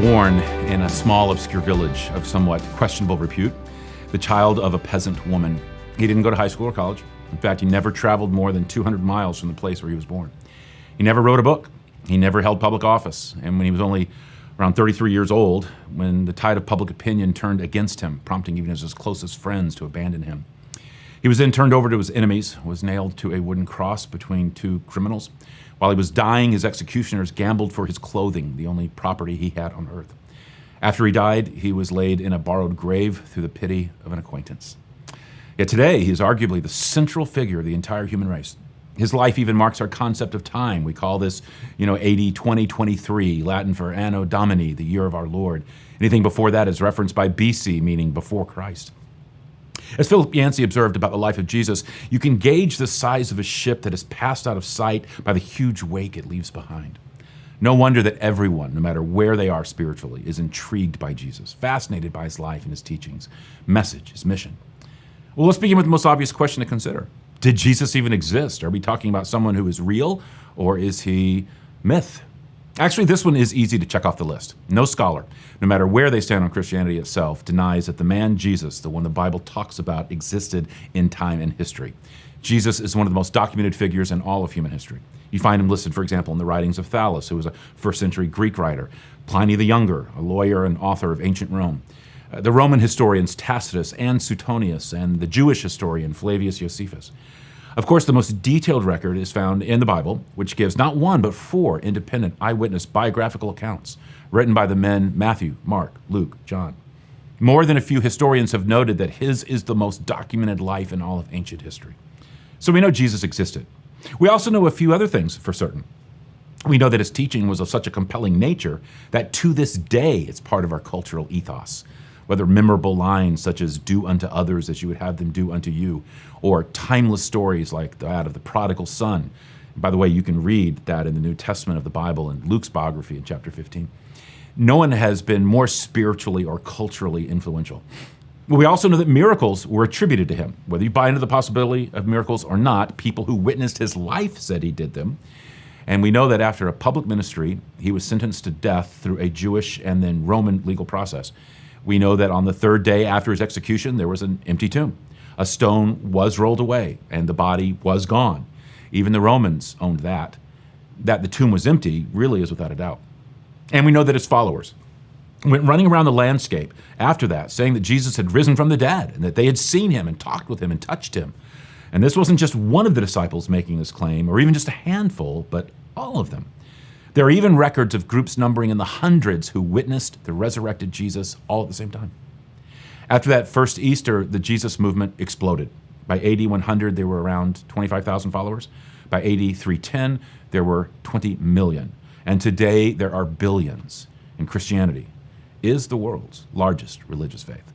born in a small, obscure village of somewhat questionable repute, the child of a peasant woman. He didn't go to high school or college. In fact, he never traveled more than 200 miles from the place where he was born. He never wrote a book. He never held public office. And when he was only around 33 years old, when the tide of public opinion turned against him, prompting even his closest friends to abandon him, he was then turned over to his enemies, was nailed to a wooden cross between two criminals. While he was dying, his executioners gambled for his clothing, the only property he had on earth. After he died, he was laid in a borrowed grave through the pity of an acquaintance. Yet today, he is arguably the central figure of the entire human race. His life even marks our concept of time. We call this, AD 2023, Latin for Anno Domini, the year of our Lord. Anything before that is referenced by BC, meaning before Christ. As Philip Yancey observed about the life of Jesus, you can gauge the size of a ship that has passed out of sight by the huge wake it leaves behind. No wonder that everyone, no matter where they are spiritually, is intrigued by Jesus, fascinated by his life and his teachings, message, his mission. Well, let's begin with the most obvious question to consider. Did Jesus even exist? Are we talking about someone who is real, or is he myth? Actually, this one is easy to check off the list. No scholar, no matter where they stand on Christianity itself, denies that the man Jesus, the one the Bible talks about, existed in time and history. Jesus is one of the most documented figures in all of human history. You find him listed, for example, in the writings of Thales, who was a first-century Greek writer, Pliny the Younger, a lawyer and author of ancient Rome, the Roman historians Tacitus and Suetonius, and the Jewish historian Flavius Josephus. Of course, the most detailed record is found in the Bible, which gives not one but four independent eyewitness biographical accounts written by the men Matthew, Mark, Luke, John. More than a few historians have noted that his is the most documented life in all of ancient history. So we know Jesus existed. We also know a few other things for certain. We know that his teaching was of such a compelling nature that to this day it's part of our cultural ethos. Whether memorable lines such as "do unto others as you would have them do unto you," or timeless stories like that of the prodigal son. By the way, you can read that in the New Testament of the Bible in Luke's biography in chapter 15. No one has been more spiritually or culturally influential. We also know that miracles were attributed to him. Whether you buy into the possibility of miracles or not, people who witnessed his life said he did them. And we know that after a public ministry, he was sentenced to death through a Jewish and then Roman legal process. We know that on the third day after his execution, there was an empty tomb. A stone was rolled away and the body was gone. Even the Romans owned that. That the tomb was empty really is without a doubt. And we know that his followers went running around the landscape after that, saying that Jesus had risen from the dead and that they had seen him and talked with him and touched him. And this wasn't just one of the disciples making this claim, or even just a handful, but all of them. There are even records of groups numbering in the hundreds who witnessed the resurrected Jesus all at the same time. After that first Easter, the Jesus movement exploded. By AD 100, there were around 25,000 followers. By AD 310, there were 20 million. And today, there are billions. And Christianity is the world's largest religious faith.